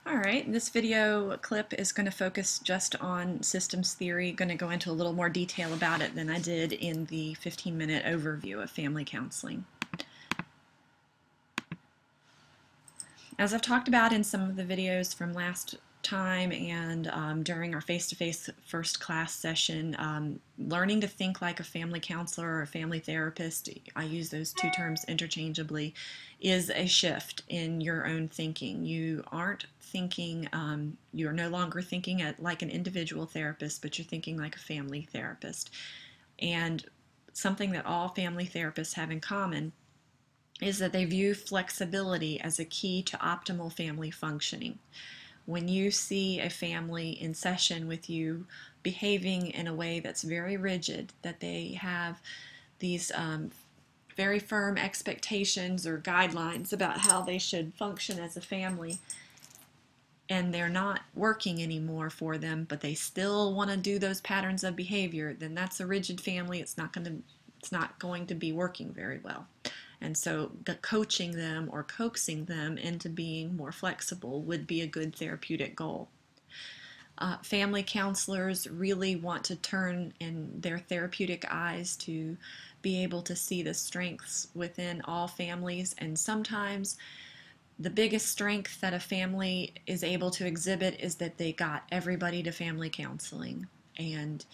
All right, this video clip is going to focus just on systems theory. Going to go into a little more detail about it than I did in the 15-minute overview of family counseling. As I've talked about in some of the videos from last time and during our face-to-face first class session, learning to think like a family counselor or a family therapist, I use those two terms interchangeably, is a shift in your own thinking. You aren't thinking, you're no longer thinking like an individual therapist, but you're thinking like a family therapist. And something that all family therapists have in common is that they view flexibility as a key to optimal family functioning. When you see a family in session with you behaving in a way that's very rigid, that they have these very firm expectations or guidelines about how they should function as a family, and they're not working anymore for them, but they still want to do those patterns of behavior, then that's a rigid family. It's not going to be working very well. And so coaching them or coaxing them into being more flexible would be a good therapeutic goal. Family counselors really want to turn in their therapeutic eyes to be able to see the strengths within all families, and sometimes the biggest strength that a family is able to exhibit is that they got everybody to family counseling. And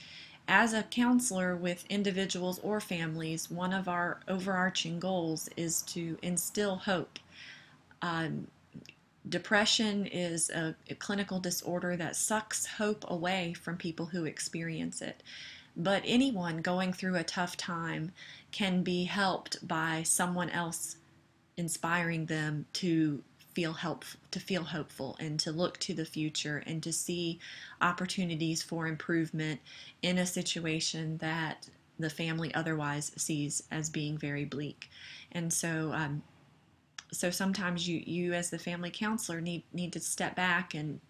as a counselor with individuals or families, one of our overarching goals is to instill hope. Depression is a clinical disorder that sucks hope away from people who experience it. But anyone going through a tough time can be helped by someone else inspiring them to feel hopeful and to look to the future and to see opportunities for improvement in a situation that the family otherwise sees as being very bleak. And so sometimes you as the family counselor need to step back and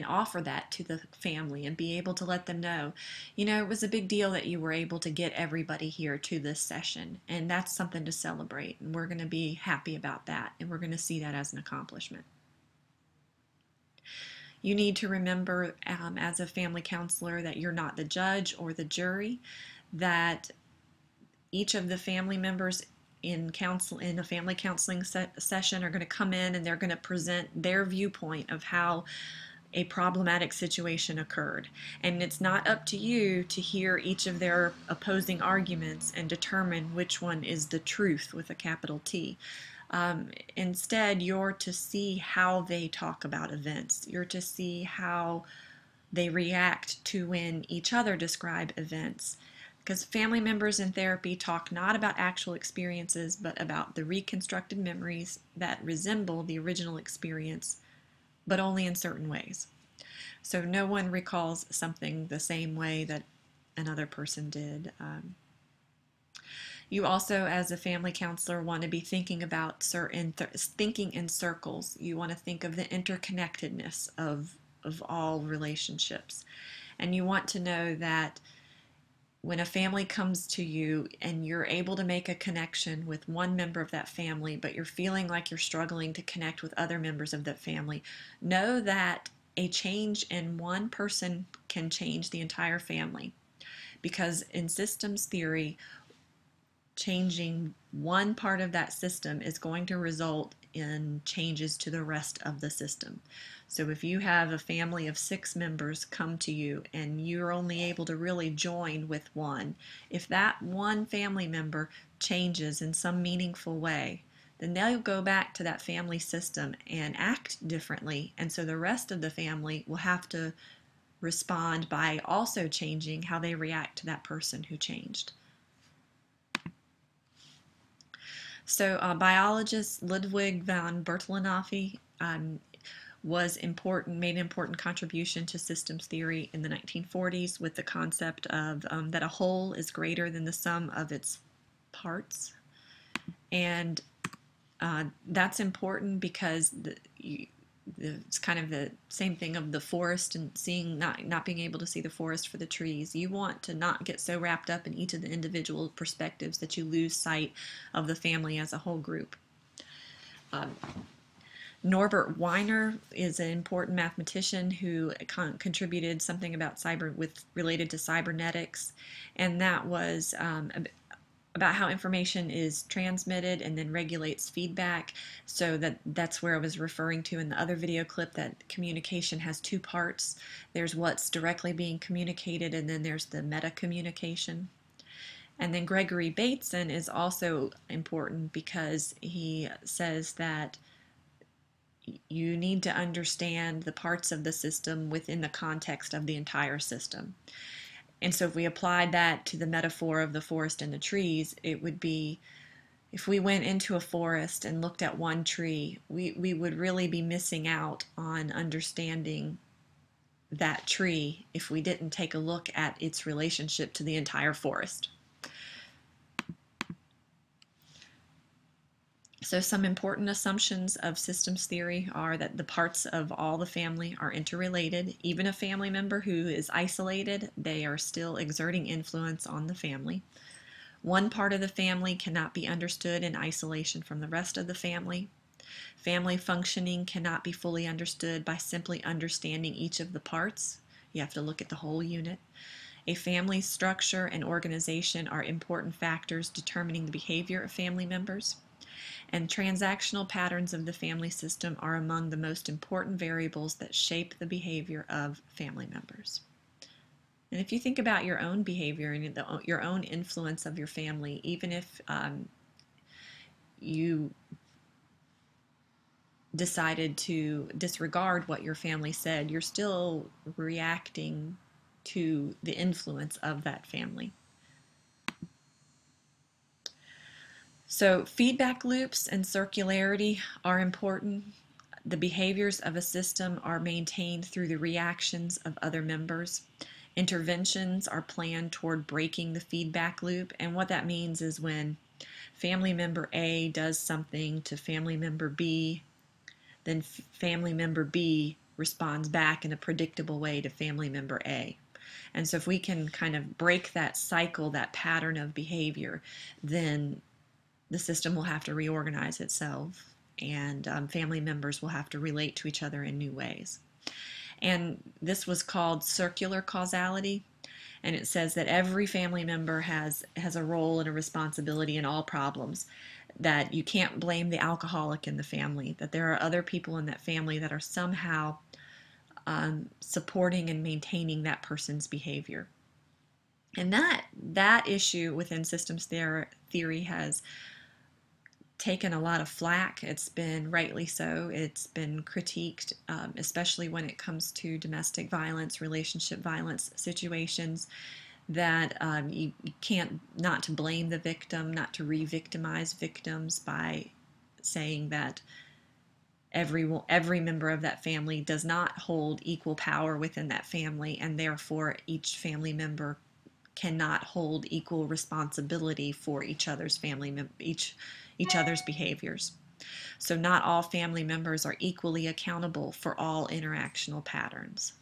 offer that to the family and be able to let them know, it was a big deal that you were able to get everybody here to this session, and that's something to celebrate, and we're going to be happy about that, and we're going to see that as an accomplishment. You need to remember as a family counselor that you're not the judge or the jury, that each of the family members in a family counseling session are going to come in and they're going to present their viewpoint of how a problematic situation occurred. And it's not up to you to hear each of their opposing arguments and determine which one is the truth with a capital T. Instead, you're to see how they talk about events. You're to see how they react to when each other describe events. Because family members in therapy talk not about actual experiences, but about the reconstructed memories that resemble the original experience, but only in certain ways. So no one recalls something the same way that another person did. You also, as a family counselor, want to be thinking about thinking in circles. You want to think of the interconnectedness of all relationships. And you want to know that when a family comes to you and you're able to make a connection with one member of that family, but you're feeling like you're struggling to connect with other members of that family, know that a change in one person can change the entire family. Because in systems theory, changing one part of that system is going to result in changes to the rest of the system. So if you have a family of 6 members come to you and you're only able to really join with one, if that one family member changes in some meaningful way, then they'll go back to that family system and act differently. And so the rest of the family will have to respond by also changing how they react to that person who changed. So biologist Ludwig von Bertalanffy made an important contribution to systems theory in the 1940s with the concept of that a whole is greater than the sum of its parts. And that's important because it's kind of the same thing of the forest and not being able to see the forest for the trees. You want to not get so wrapped up in each of the individual perspectives that you lose sight of the family as a whole group. Norbert Wiener is an important mathematician who contributed something about related to cybernetics, and that was about how information is transmitted and then regulates feedback. So that's where I was referring to in the other video clip, that communication has two parts. There's what's directly being communicated, and then there's the meta communication. And then Gregory Bateson is also important because he says that you need to understand the parts of the system within the context of the entire system. And so if we applied that to the metaphor of the forest and the trees, it would be, if we went into a forest and looked at one tree, we would really be missing out on understanding that tree if we didn't take a look at its relationship to the entire forest. So some important assumptions of systems theory are that the parts of all the family are interrelated. Even a family member who is isolated, they are still exerting influence on the family. One part of the family cannot be understood in isolation from the rest of the family. Family functioning cannot be fully understood by simply understanding each of the parts. You have to look at the whole unit. A family structure and organization are important factors determining the behavior of family members. And transactional patterns of the family system are among the most important variables that shape the behavior of family members. And if you think about your own behavior and your own influence of your family, even if you decided to disregard what your family said, you're still reacting to the influence of that family. So feedback loops and circularity are important. The behaviors of a system are maintained through the reactions of other members. Interventions are planned toward breaking the feedback loop, and what that means is when family member A does something to family member B, then family member B responds back in a predictable way to family member A. And so if we can kind of break that cycle, that pattern of behavior, then the system will have to reorganize itself, and family members will have to relate to each other in new ways. And this was called circular causality, and it says that every family member has a role and a responsibility in all problems, that you can't blame the alcoholic in the family, that there are other people in that family that are somehow supporting and maintaining that person's behavior. And that issue within systems theory has taken a lot of flack. It's been rightly so. It's been critiqued, especially when it comes to domestic violence, relationship violence situations, that you can't, not to blame the victim, not to re-victimize victims by saying that every member of that family does not hold equal power within that family, and therefore each family member cannot hold equal responsibility for each other's each other's behaviors. So not all family members are equally accountable for all interactional patterns.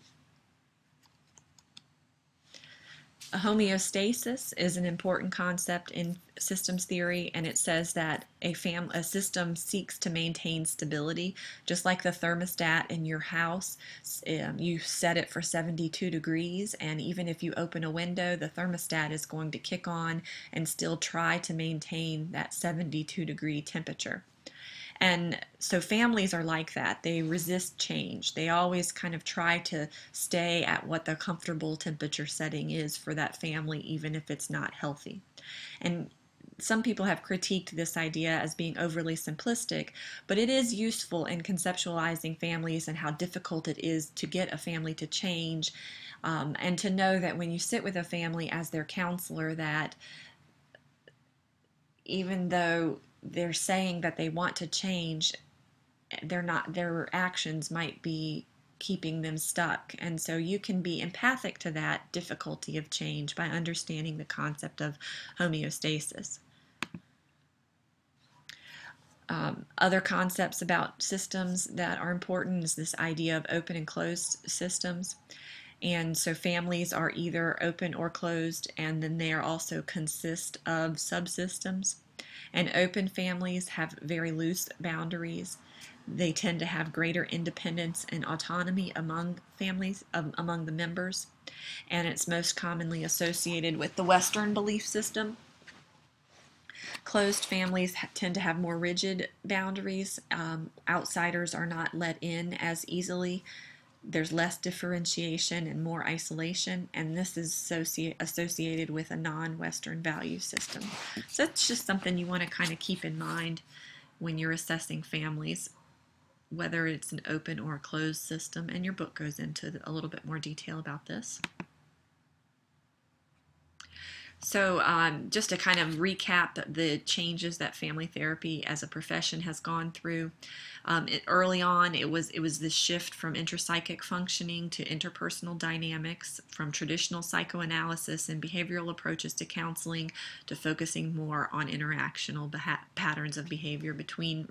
Homeostasis is an important concept in systems theory, and it says that a system seeks to maintain stability, just like the thermostat in your house. You set it for 72 degrees, and even if you open a window, the thermostat is going to kick on and still try to maintain that 72-degree temperature. And so families are like that. They resist change. They always kind of try to stay at what the comfortable temperature setting is for that family, even if it's not healthy. And some people have critiqued this idea as being overly simplistic, but it is useful in conceptualizing families and how difficult it is to get a family to change, and to know that when you sit with a family as their counselor, that even though they're saying that they want to change, their actions might be keeping them stuck. And so you can be empathic to that difficulty of change by understanding the concept of homeostasis. Other concepts about systems that are important is this idea of open and closed systems. And so families are either open or closed, and then they are also consist of subsystems. And open families have very loose boundaries. They tend to have greater independence and autonomy among families, among the members, and it's most commonly associated with the Western belief system. Closed families tend to have more rigid boundaries. Outsiders are not let in as easily. There's less differentiation and more isolation, and this is associated with a non-Western value system. So it's just something you want to kind of keep in mind when you're assessing families, whether it's an open or a closed system, and your book goes into a little bit more detail about this. So just to kind of recap the changes that family therapy as a profession has gone through, early on it was this shift from intrapsychic functioning to interpersonal dynamics, from traditional psychoanalysis and behavioral approaches to counseling, to focusing more on interactional patterns of behavior between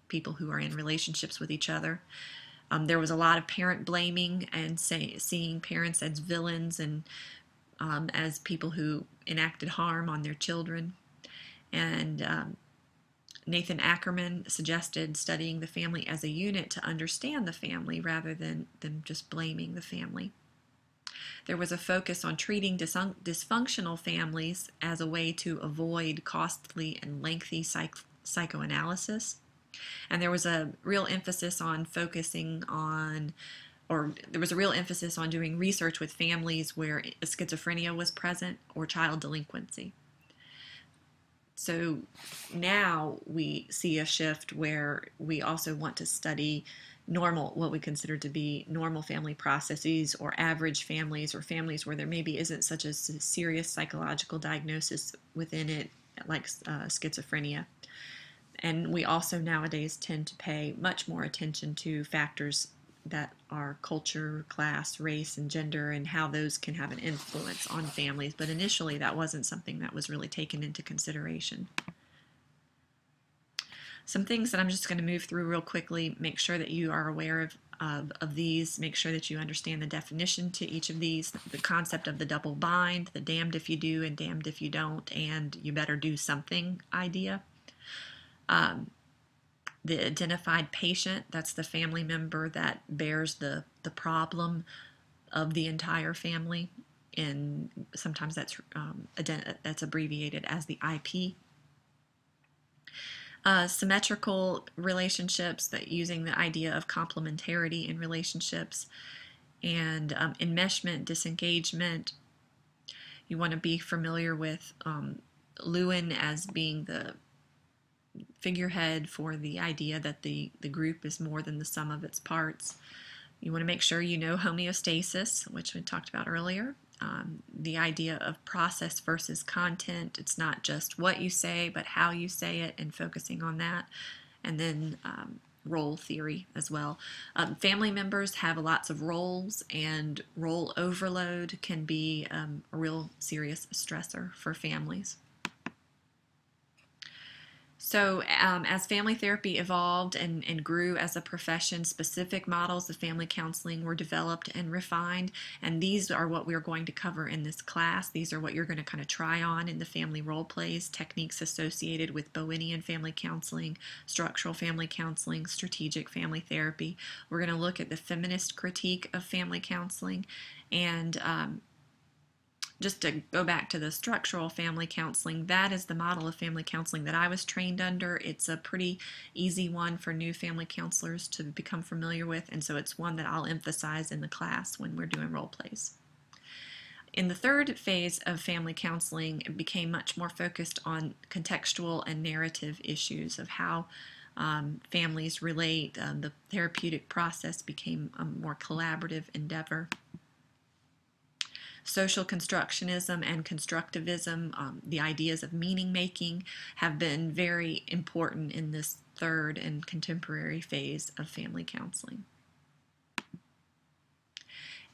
people who are in relationships with each other. There was a lot of parent blaming and seeing parents as villains and as people who enacted harm on their children. And Nathan Ackerman suggested studying the family as a unit to understand the family rather than just blaming the family. There was a focus on treating dysfunctional families as a way to avoid costly and lengthy psychoanalysis. And there was a real emphasis on there was a real emphasis on doing research with families where schizophrenia was present or child delinquency. So now we see a shift where we also want to study what we consider to be normal family processes, or average families, or families where there maybe isn't such a serious psychological diagnosis within it, like schizophrenia. And we also nowadays tend to pay much more attention to factors that are culture, class, race, and gender, and how those can have an influence on families. But initially, that wasn't something that was really taken into consideration. Some things that I'm just going to move through real quickly. Make sure that you are aware of these. Make sure that you understand the definition to each of these, the concept of the double bind, the damned if you do and damned if you don't, and you better do something idea. The identified patient, that's the family member that bears the problem of the entire family, and sometimes that's abbreviated as the IP. Symmetrical relationships, that using the idea of complementarity in relationships, and enmeshment, disengagement. You want to be familiar with Lewin as being the figurehead for the idea that the group is more than the sum of its parts. You want to make sure you know homeostasis, which we talked about earlier. The idea of process versus content. It's not just what you say, but how you say it, and focusing on that. And then role theory as well. Family members have lots of roles, and role overload can be a real serious stressor for families. So as family therapy evolved and grew as a profession, specific models of family counseling were developed and refined, and these are what we're going to cover in this class. These are what you're going to kind of try on in the family role plays, techniques associated with Bowenian family counseling, structural family counseling, strategic family therapy. We're going to look at the feminist critique of family counseling, and just to go back to the structural family counseling, that is the model of family counseling that I was trained under. It's a pretty easy one for new family counselors to become familiar with, and so it's one that I'll emphasize in the class when we're doing role plays. In the third phase of family counseling, it became much more focused on contextual and narrative issues of how families relate. The therapeutic process became a more collaborative endeavor. Social constructionism and constructivism, the ideas of meaning making, have been very important in this third and contemporary phase of family counseling.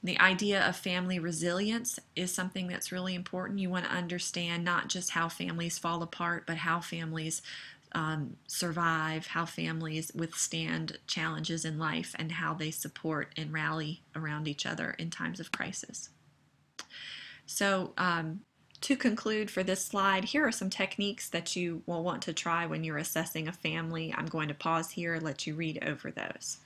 The idea of family resilience is something that's really important. You want to understand not just how families fall apart, but how families survive, how families withstand challenges in life, and how they support and rally around each other in times of crisis. So To conclude for this slide, here are some techniques that you will want to try when you're assessing a family. I'm going to pause here and let you read over those.